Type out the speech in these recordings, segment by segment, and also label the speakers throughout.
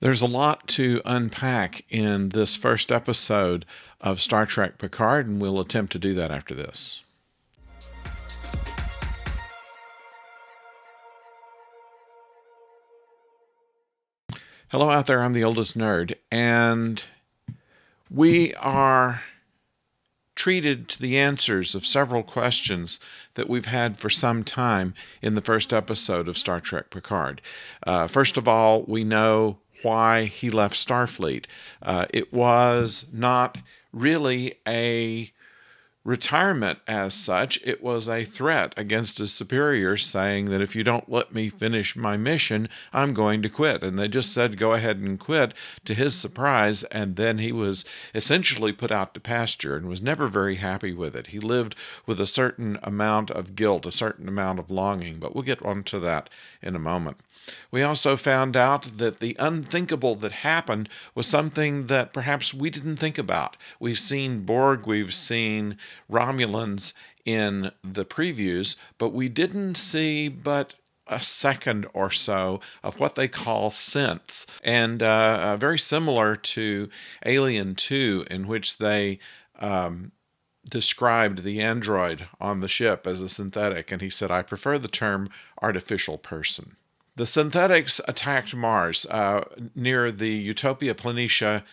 Speaker 1: There's a lot to unpack in this first episode of Star Trek Picard, and we'll attempt to do that after this. Hello out there, I'm the oldest nerd, and we are treated to the answers of several questions that we've had for some time in the first episode of Star Trek Picard. First of all, we know why he left Starfleet. It was not really a retirement as such. It was a threat against his superiors, saying that if you don't let me finish my mission, I'm going to quit. And they just said, go ahead and quit, to his surprise. And then he was essentially put out to pasture and was never very happy with it. He lived with a certain amount of guilt, a certain amount of longing, but we'll get on to that in a moment. We also found out that the unthinkable that happened was something that perhaps we didn't think about. We've seen Borg, we've seen Romulans in the previews, but we didn't see but a second or so of what they call synths, and very similar to Alien 2, in which they described the android on the ship as a synthetic, and he said, I prefer the term artificial person. The synthetics attacked Mars near the Utopia Planitia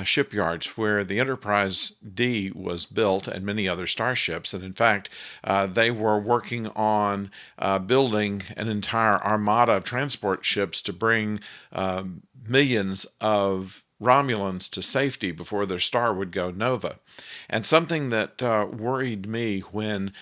Speaker 1: shipyards, where the Enterprise D was built and many other starships. And in fact, they were working on building an entire armada of transport ships to bring millions of Romulans to safety before their star would go nova. And something that worried me when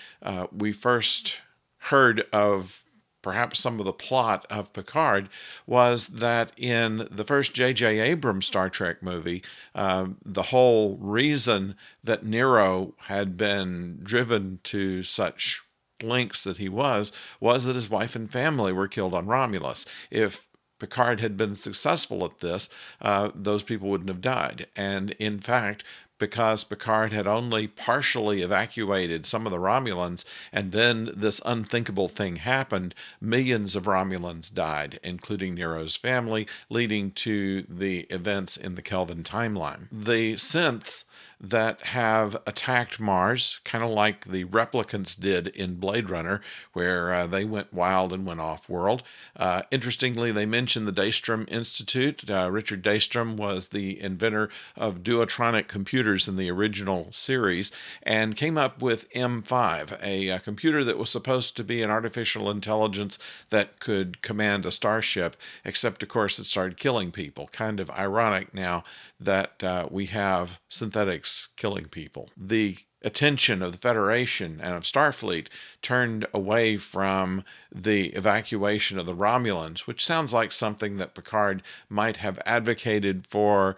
Speaker 1: we first heard of perhaps some of the plot of Picard was that in the first J.J. Abrams Star Trek movie, the whole reason that Nero had been driven to such lengths that he was that his wife and family were killed on Romulus. If Picard had been successful at this, those people wouldn't have died. And in fact, because Picard had only partially evacuated some of the Romulans, and then this unthinkable thing happened, millions of Romulans died, including Nero's family, leading to the events in the Kelvin timeline. The synths that have attacked Mars, kind of like the replicants did in Blade Runner, where they went wild and went off-world. Interestingly, they mentioned the Daystrom Institute. Richard Daystrom was the inventor of duotronic computers in the original series, and came up with M5, a computer that was supposed to be an artificial intelligence that could command a starship, except, of course, it started killing people. Kind of ironic now that we have synthetics killing people. The attention of the Federation and of Starfleet turned away from the evacuation of the Romulans, which sounds like something that Picard might have advocated for,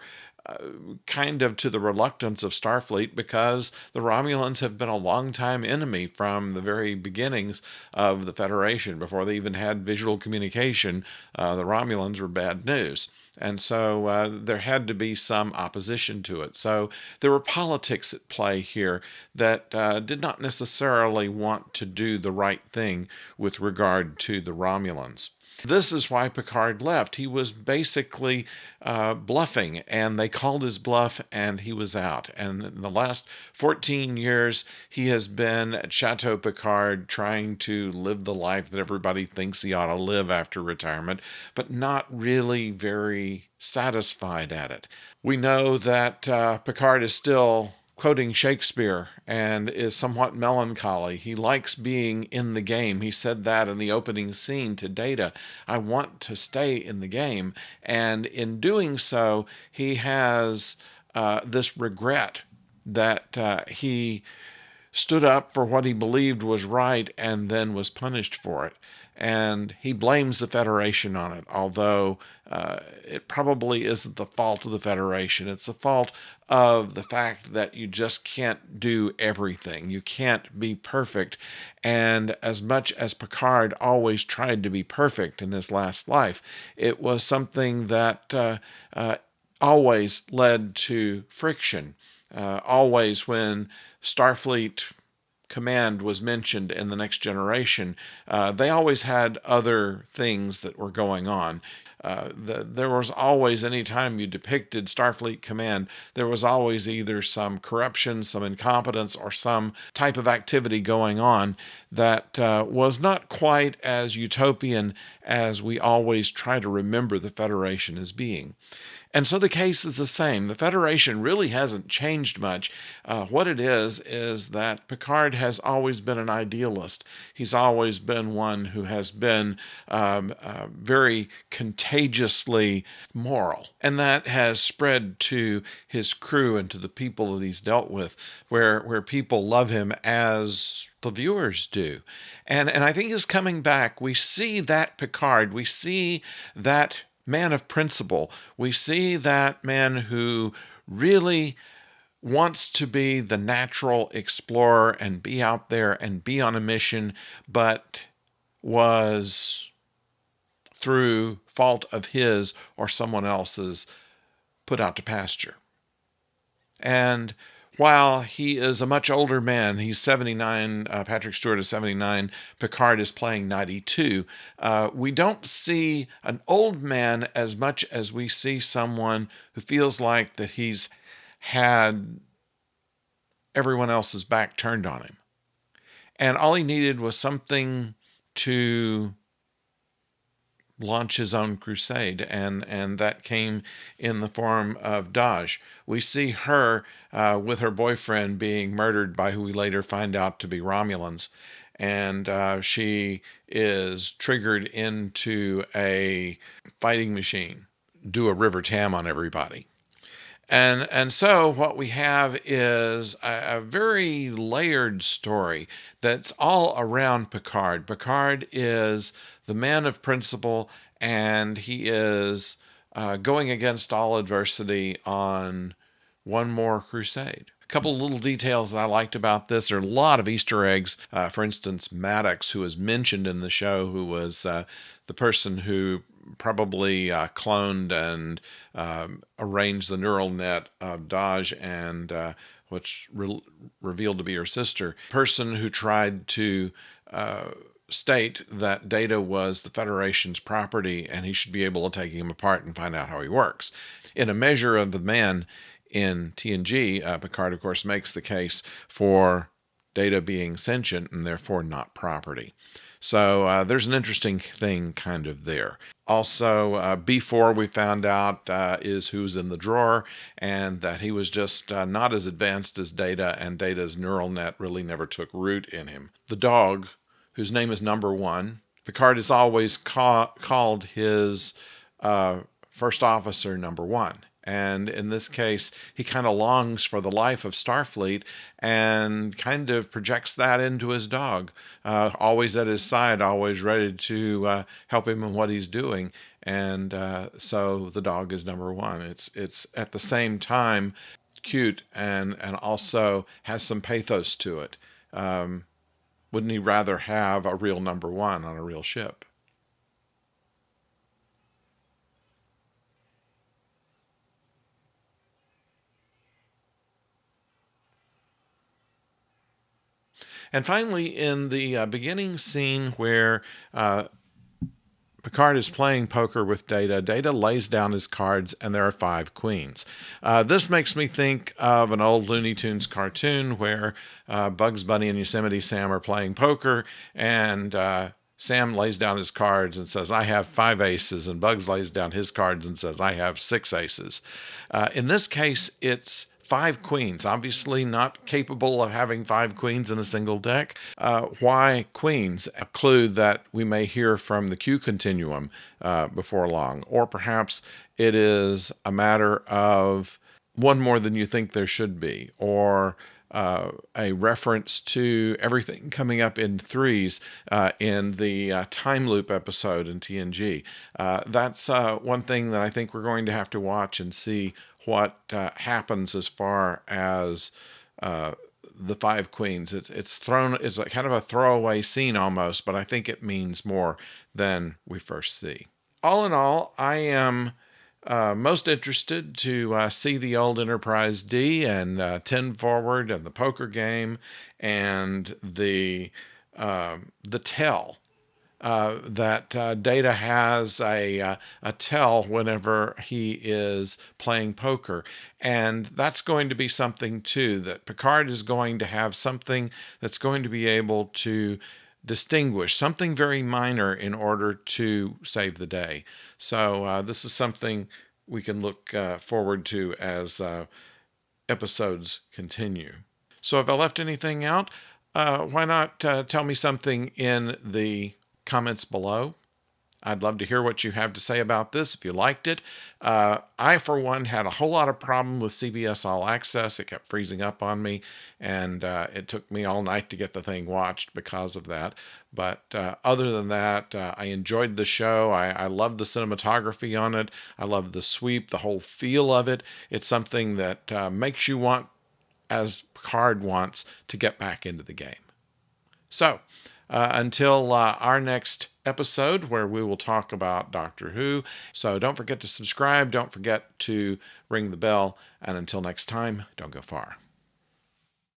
Speaker 1: kind of to the reluctance of Starfleet, because the Romulans have been a long-time enemy from the very beginnings of the Federation. Before they even had visual communication, the Romulans were bad news. And so there had to be some opposition to it. So there were politics at play here that did not necessarily want to do the right thing with regard to the Romulans. This is why Picard left. He was basically bluffing, and they called his bluff, and he was out. And in the last 14 years, he has been at Chateau Picard trying to live the life that everybody thinks he ought to live after retirement, but not really very satisfied at it. We know that Picard is still quoting Shakespeare and is somewhat melancholy. He likes being in the game. He said that in the opening scene to Data. I want to stay in the game. And in doing so, he has this regret that he stood up for what he believed was right and then was punished for it. And he blames the Federation on it, although it probably isn't the fault of the Federation. It's the fault of the fact that you just can't do everything. You can't be perfect. And as much as Picard always tried to be perfect in his last life, it was something that always led to friction. Always when Starfleet Command was mentioned in The Next Generation, they always had other things that were going on. There was always, anytime you depicted Starfleet Command, there was always either some corruption, some incompetence, or some type of activity going on that was not quite as utopian as we always try to remember the Federation as being. And so the case is the same. The Federation really hasn't changed much. What it is that Picard has always been an idealist. He's always been one who has been very contagiously moral. And that has spread to his crew and to the people that he's dealt with, where people love him as the viewers do. And I think he's coming back. We see that Picard. We see that man of principle. We see that man who really wants to be the natural explorer and be out there and be on a mission, but was, through fault of his or someone else's, put out to pasture. And while he is a much older man, he's 79, Patrick Stewart is 79, Picard is playing 92, we don't see an old man as much as we see someone who feels like that he's had everyone else's back turned on him. And all he needed was something to launch his own crusade, and that came in the form of Daj. We see her with her boyfriend being murdered by who we later find out to be Romulans, and she is triggered into a fighting machine, do a river tam on everybody. And so what we have is a very layered story that's all around Picard. Picard is the man of principle, and he is going against all adversity on one more crusade. A couple little details that I liked about this. There are a lot of Easter eggs. For instance, Maddox, who was mentioned in the show, who was the person who probably cloned and arranged the neural net of Daj, and which revealed to be her sister. Person who tried to state that Data was the Federation's property and he should be able to take him apart and find out how he works. In A Measure of the Man in TNG, Picard, of course, makes the case for Data being sentient and therefore not property. So there's an interesting thing kind of there. Also, B4 we found out is who's in the drawer, and that he was just not as advanced as Data, and Data's neural net really never took root in him. The dog, whose name is Number One, Picard has always called his first officer Number One. And in this case, he kind of longs for the life of Starfleet and kind of projects that into his dog, always at his side, always ready to help him in what he's doing. And so the dog is Number One. It's at the same time cute and also has some pathos to it. Wouldn't he rather have a real Number One on a real ship? And finally, in the beginning scene where Picard is playing poker with Data, Data lays down his cards, and there are 5 queens. This makes me think of an old Looney Tunes cartoon where Bugs Bunny and Yosemite Sam are playing poker, and Sam lays down his cards and says, I have 5 aces, and Bugs lays down his cards and says, I have 6 aces. In this case, it's 5 queens, obviously not capable of having 5 queens in a single deck. Why queens? A clue that we may hear from the Q continuum before long. Or perhaps it is a matter of one more than you think there should be, or a reference to everything coming up in threes in the time loop episode in TNG. That's one thing that I think we're going to have to watch and see what happens as far as the 5 queens. It's like kind of a throwaway scene almost, but I think it means more than we first see. All in all, I am most interested to see the old Enterprise D and 10 Forward and the poker game and the tell that Data has a tell whenever he is playing poker. And that's going to be something, too, that Picard is going to have something that's going to be able to distinguish something very minor in order to save the day. So this is something we can look forward to as episodes continue. So if I left anything out, why not tell me something in the comments below? I'd love to hear what you have to say about this if you liked it. I, for one, had a whole lot of problem with CBS All Access. It kept freezing up on me, and it took me all night to get the thing watched because of that. But other than that, I enjoyed the show. I love the cinematography on it. I love the sweep, the whole feel of it. It's something that makes you want, as Picard wants, to get back into the game. So, until our next episode, where we will talk about Doctor Who. So don't forget to subscribe. Don't forget to ring the bell. And until next time, don't go far.